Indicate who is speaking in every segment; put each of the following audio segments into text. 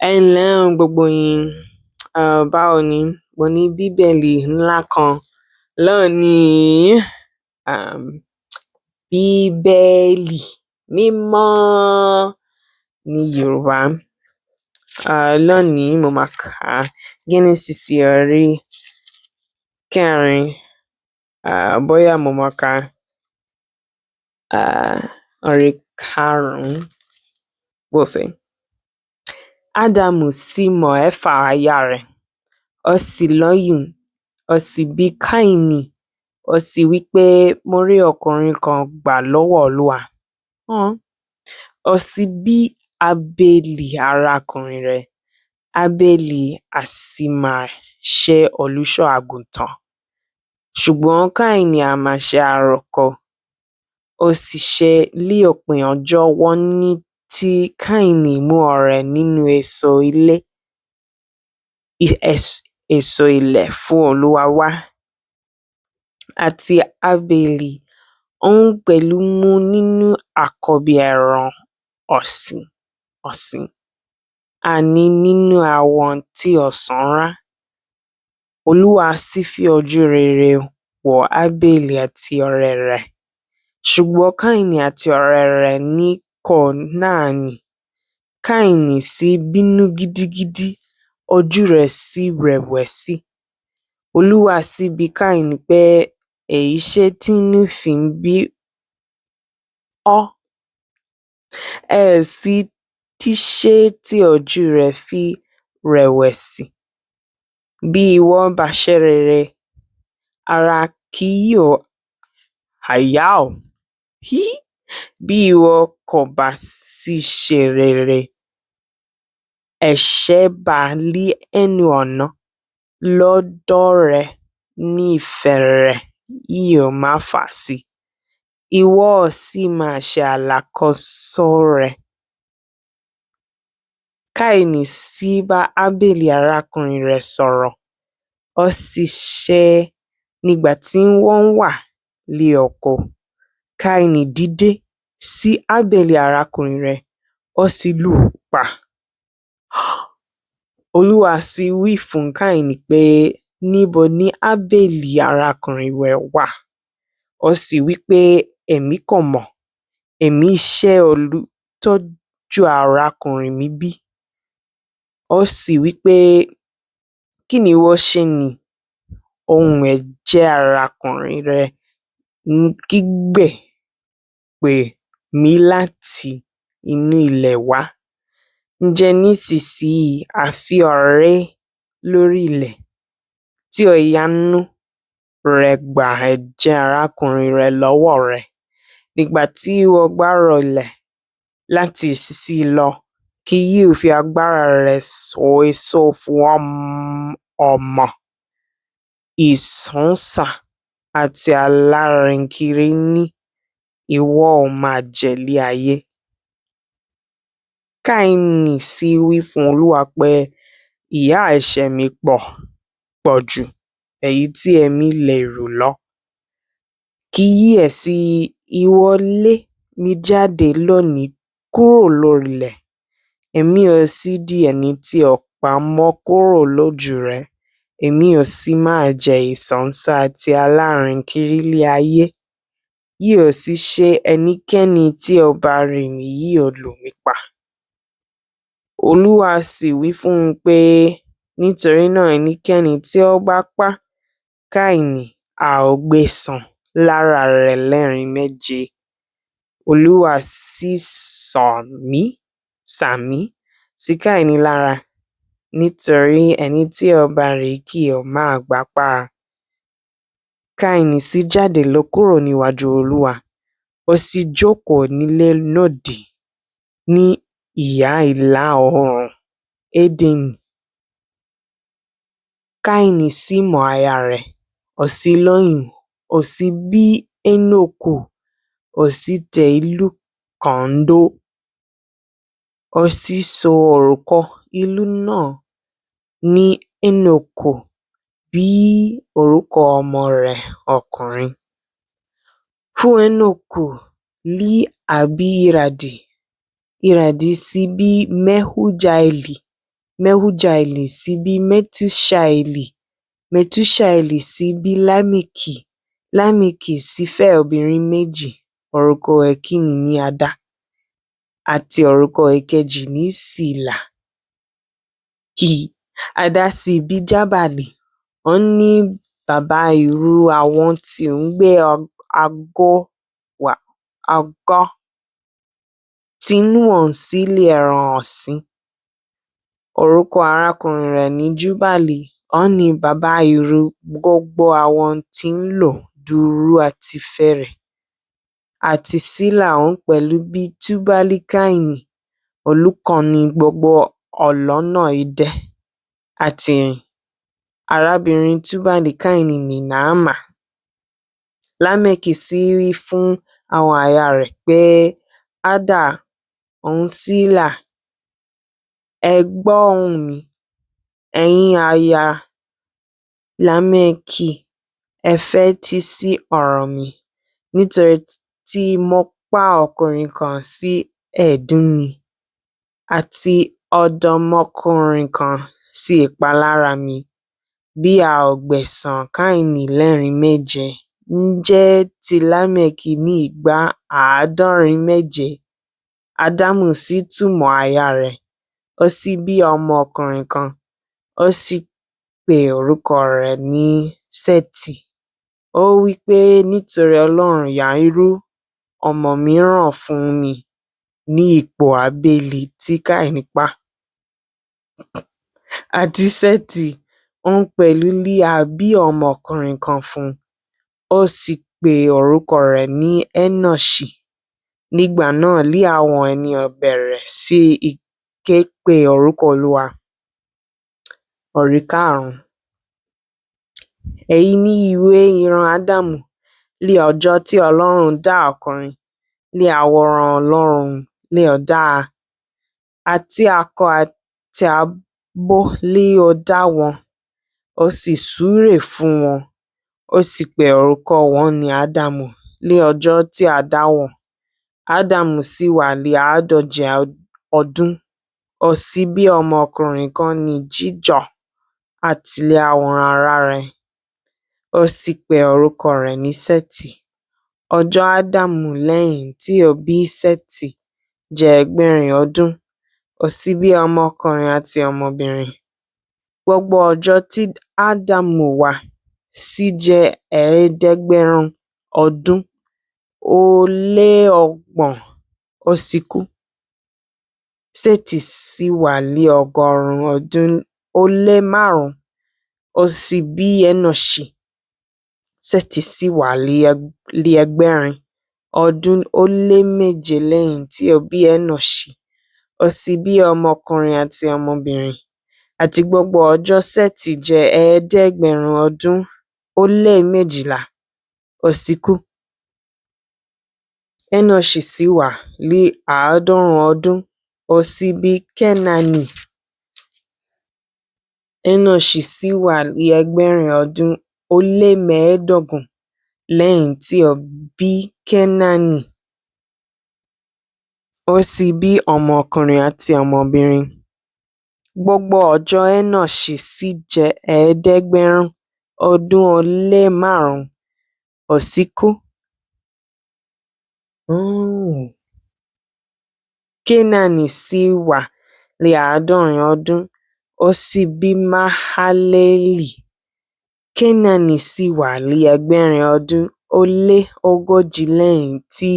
Speaker 1: Ẹ ǹlẹ́ o gbogbo yín, báwo ni? Mo ní bíbélì ńlá kan lónìí, um, bíbélì mímọ́ ní Yorùbá. Lónìí mo máa kà Genesis orí kẹrin, bóyá mo máa kà orí karùn-ún, we'll see. Ádámù sì mọ Éfà aya rẹ̀, ó sì lóyún, ó sì bí Káínì, ó sì wí pé mo rí ọkùnrin kan gbà lọ́wọ́ Olúwa. Ó sì bí Ábélì arákùnrin rẹ̀, Ábélì a sì máa ṣe olùṣọ́ àgùntàn, ṣùgbọ́n Káínì a máa ṣe àrokò. Ó sì ṣe ní òpin ọjọ́ wọ́n ní tí Káínì mú ọrẹ nínú èso ilẹ̀ fún Olúwa wá, àti Ábélì òun pẹ̀lú mú nínú àkọ́bí ẹran ọ̀sìn, àní nínú àwọn tí ó sanra. Olúwa sì fi ojú rere wo Ábélì àti ọrẹ rẹ̀, ṣùgbọ́n Káínì àti ọrẹ rẹ̀ ní kò náání. Káínì sì bínú gidigidi, ojú rẹ̀ sì rẹ̀wẹ̀sì. Olúwa sì bi Káínì pé, èéṣe tí inú fi ń bí ọ? Èéṣe tí ṣe tí ojú rẹ fi rẹ̀wẹ̀sì? Bí ìwọ bá ṣe rere, ara kì yóò yá ọ. Bí ìwọ kò bá sì ṣe rere, ẹ̀ṣẹ̀ bá lé ẹnu ọ̀nà lọ́dọ̀ rẹ, ní ìfẹ́ rẹ̀ yóò máa fà sí. Ìwọ ó sì máa ṣe alákòóso rẹ̀. Káínì sì bá Ábélì arákùnrin rẹ̀ sọ̀rọ̀, ó sì ṣe nígbà tí wọ́n wà ní oko. Káínì dìde sí Ábélì arákùnrin rẹ̀, ó sì lù ú pa. Olúwa sì wí fún Káínì pé, níbo ni Ábélì arákùnrin rẹ̀ wà? Ó sì wí pé, èmi kò mọ̀. Èmi ṣe olùtọ́jú arákùnrin mi bí? Ó sì wí pé, kí ni ìwọ ṣe ní? Ohùn ẹ̀jẹ̀ arákùnrin rẹ̀ kígbe pè mí láti inú ilẹ̀ wá. Ǹjẹ́ nísinsìnyí a fi ọ̀rẹ́ lórí ilẹ̀, tí ó yánú rẹ̀ gba ẹ̀jẹ̀ arákùnrin rẹ̀ lọ́wọ́ rẹ̀. Nígbà tí ìwọ bá rọlẹ̀ láti ìsinsìnyí lọ, kì yóò fi agbára rẹ̀ so èso fún ọmọ ìsánsá àti alárìnkiri ní ìwọ ó máa jẹ ní ayé. Káínì sì wí fún Olúwa pé, ìyà ẹ̀ṣẹ̀ mi pọ̀ ju èyí tí èmi lè rù lọ. Kíyèsi, ìwọ lé mi jáde lónìí kúrò lórílẹ̀, èmi ó sì di ẹni tí ó pamọ́ kúrò lójú rẹ. Èmi ó sì máa jẹ ìsánsá àti alárìnkiri ní ayé. Yóò sì ṣe ẹnikẹ́ni tí ó bá rí mi yóò lù mí pa. Olúwa sì wí fún un pé, nítorí náà ẹnikẹ́ni tí ó bá pa Káínì a ó gbẹ̀san lára rẹ̀ lẹ́ẹ̀rín méje. Olúwa sì sàmì sí Káínì lára, nítorí ẹni tí ó bá rí kì yóò máa gbà pa. Káínì sì jáde lọ kúrò níwájú Olúwa, ó sì jókòó nílẹ̀ lòdì ní ìhà ìlà oòrùn Édẹ́nì. Káínì sì mọ aya rẹ̀, ó sì lóyún, ó sì bí Énọ́kù, ó sì tẹ ìlú kan dó. Ó sì sọ orúkọ ìlú náà ní Énọ́kù bí orúkọ ọmọ rẹ̀ ọkùnrin. Fún Énọ́kù ní a bí Íradì, Íradì sì bí Mẹhújaẹlì, Mehujaeli sì bí Metuṣaeli, Metuṣaeli sì bí Lámẹ́kì, Lámẹ́kì sì fẹ́ obìnrin méjì, orúkọ ìkíní ní Ada àti orúkọ ìkejì ní Ṣìlà. Ada sì bí Jábàlì, òun ni bàbá irú àwọn tí ń gbé àgọ́ tí wọ́n sì lé ẹran ọ̀sìn. Orúkọ arákùnrin rẹ̀ ní Jubali, òun ni bàbá irú gbogbo àwọn tí ń lo dùùrù àti fèrè. Àti Ṣìlà òun pẹ̀lú bí Tubali-Kaini, olùkọ́ni gbogbo ọlọ́nà idẹ àti ìrìn. Arábìnrin Tubali-Kaini ni Naama. Lámẹ́kì sì wí fún àwọn aya rẹ̀ pé, Ada òun Ṣìlà, ẹ gbọ́ ohùn mi, ẹ̀yin aya Lámẹ́kì, ẹ fetí sí ọ̀rọ̀ mi, nítorí tí mo pa ọkùnrin kan sí ẹ̀dùn-ún àti ọ̀dọ́mọkùnrin kan sí ìpalára mi. Bí a ò gbẹ̀san Kaini lẹ́rìn méje, ǹjẹ́ ti Lámẹ́kì ní ìgbà 700. Ádámù sì túmọ̀ aya rẹ̀, ó sì bí ọmọkùnrin kan, ó sì pe orúkọ rẹ̀ ní Ṣẹ́tì. Ó wí pé, nítorí Ọlọ́run yà irú ọmọ mìíràn fún mi ní ipò Ábélì tí Kaini pa. Àti Ṣẹ́tì òun pẹ̀lú Léà bí ọmọkùnrin kan fún un, ó sì pe orúkọ rẹ̀ ní Énọ́ṣì. Nígbà náà lé àwọn ènìyàn bẹ̀rẹ̀ sí í ké pe orúkọ Olúwa. Orí 5. Èyí ni ìwé ìran Ádámù ní ọjọ́ tí Ọlọ́run dá ọkùnrin, ní àwòrán Ọlọ́run ni ó dá a, àti akọ àti abo ni ó dá wọn. Ó sì súre fún wọn, ó sì pe orúkọ wọn ní Ádámù ní ọjọ́ tí a dá wọn. Ádámù sì wà ní 150 ọdún, ó sì bí ọmọkùnrin kan ní jíjọ àti ní àwòrán ara rẹ̀. Ó sì pe orúkọ rẹ̀ ní Ṣẹ́tì. Ọjọ́ Ádámù lẹ́yìn tí ó bí Ṣẹ́tì jẹ́ 1,000 ọdún, ó sì bí ọmọkùnrin àti ọmọbìnrin. Gbogbo ọjọ́ tí Ádámù wà sì jẹ́ 700 ọdún ó lé 30, ó sì kú. Ṣẹ́tì sì wà ní 100 ọdún ó lé 5, ó sì bí Énọ́ṣì. Ṣẹ́tì sì wà ní 100 ọdún ó lé 7 lẹ́yìn tí ó bí Énọ́ṣì, ó sì bí ọmọkùnrin àti ọmọbìnrin. Àti gbogbo ọjọ́ Ṣẹ́tì jẹ́ 700 ọdún ó lé 12, ó sì kú. Énọ́ṣì sì wà ní 100 ọdún, ó sì bí Kénáánì. Énọ́ṣì sì wà ní 1,000 ọdún ó lé 15 lẹ́yìn tí ó bí Kénáánì, ó sì bí ọmọkùnrin àti ọmọbìnrin. Gbogbo ọjọ́ Énọ́ṣì sì jẹ́ 700 ọdún ó lé 5, ó sì kú. Kénáánì sì wà ní 100 ọdún, ó sì bí Mahalaleli. Kénáánì sì wà ní 1,000 ọdún ó lé 40 lẹ́yìn tí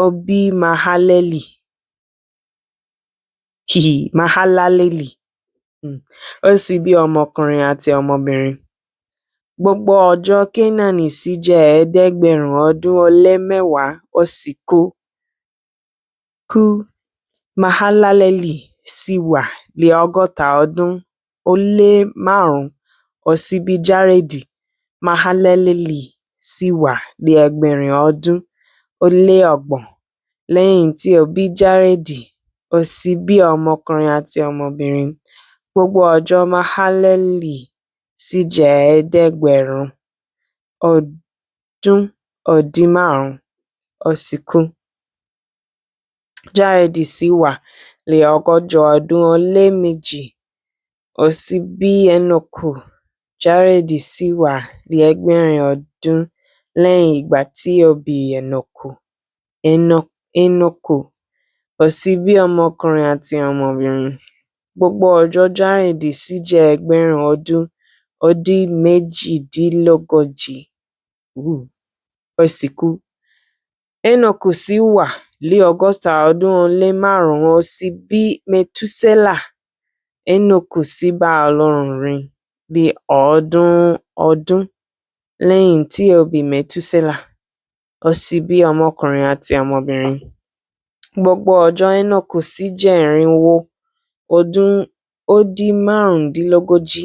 Speaker 1: ó bí Mahalaleli. Ó sì bí ọmọkùnrin àti ọmọbìnrin. Gbogbo ọjọ́ Kénáánì sì jẹ́ 700 ọdún ó lé 10, ó sì kú. Mahalaleli sì wà ní 100 ọdún ó lé 5, ó sì bí Jaredi. Mahalaleli sì wà ní 1,000 ọdún ó lé 30 lẹ́yìn tí ó bí Jaredi, ó sì bí ọmọkùnrin àti ọmọbìnrin. Gbogbo ọjọ́ Mahalaleli sì jẹ́ 700 ọdún ó dín 5, ó sì kú. Jaredi sì wà ní 100 ọdún ó lé 2, Ó sì bí Énọ́kù. Járédì sì wà ní ẹgbẹ̀rin ọdún lẹ́yìn ìgbà tí ó bí Énọ́kù. Ó sì bí ọmọkùnrin àti ọmọbìnrin. Gbogbo ọjọ́ Járédì sì jẹ́ ẹgbẹ̀rin ọdún ó dín méjìdínlógójì. Ó sì kú. Énọ́kù sì wà ní ọgọ́ta ọdún ó lé márùn-ún. Ó sì bí Mètúsélà. Énọ́kù sì bá Ọlọ́run rìn ní 100 ọdún lẹ́yìn tí ó bí Mètúsélà. Ó sì bí ọmọkùnrin àti ọmọbìnrin. Gbogbo ọjọ́ Énọ́kù sì jẹ́ 400 ọdún ó dín márùndínlógójì.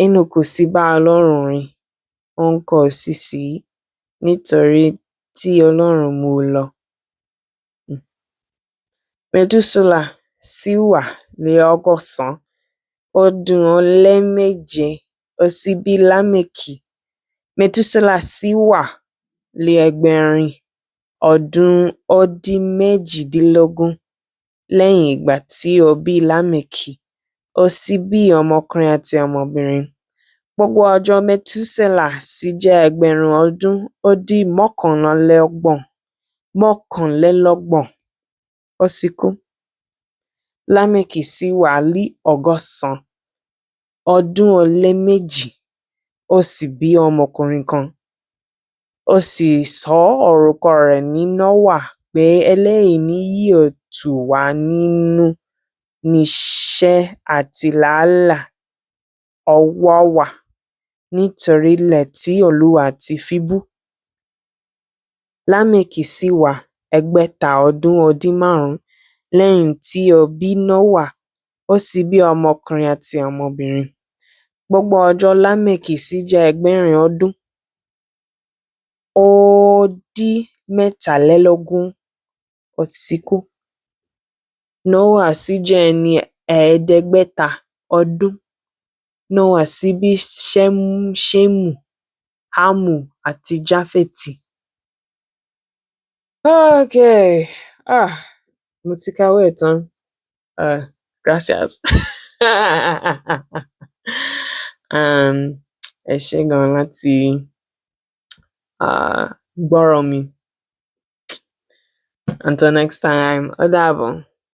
Speaker 1: Énọ́kù sì bá Ọlọ́run rìn, òun kò sì ṣí nítorí tí Ọlọ́run mú u lọ. Mètúsélà sì wà ní ọgọ́sàn ọdún ó lé méje. Ó sì bí Lámékì. Mètúsélà sì wà ní ẹgbẹ̀rin ọdún ó dín méjìdínlógún lẹ́yìn ìgbà tí ó bí Lámékì. Ó sì bí ọmọkùnrin àti ọmọbìnrin. Gbogbo ọjọ́ Mètúsélà sì jẹ́ ẹgbẹ̀rún ọdún ó dín mọ́kànlélọ́gbọ̀n. Ó sì kú. Lámékì sì wà ní ọgọ́sàn ọdún ó lé méjì. Ó sì bí ọmọkùnrin kan. Ó sì sọ orúkọ rẹ̀ ní Nóà pé eléyìí ni yóò tù wá nínú níṣẹ́ àti làálàá ọwọ́ wa nítorí ilẹ̀ tí Olúwa ti fi bú. Lámékì sì wà ẹgbẹ̀ta ọdún ó dín márùn-ún lẹ́yìn tí ó bí Nóà. Ó sì bí ọmọkùnrin àti ọmọbìnrin. Gbogbo ọjọ́ Lámékì sì jẹ́ ẹgbẹ̀rin ọdún ó dín mẹ́tàlélógún. Ó sì kú. Nóà sì jẹ́ ẹni 500 ọdún. Nóà sì bí Ṣémù, Hámù àti Jáfẹ́tì. Okay. Mo ti kàwé tán. Gracias. Ẹ ṣé gan láti gbọ́rọ̀ mi. Until next time, ó dàbọ̀.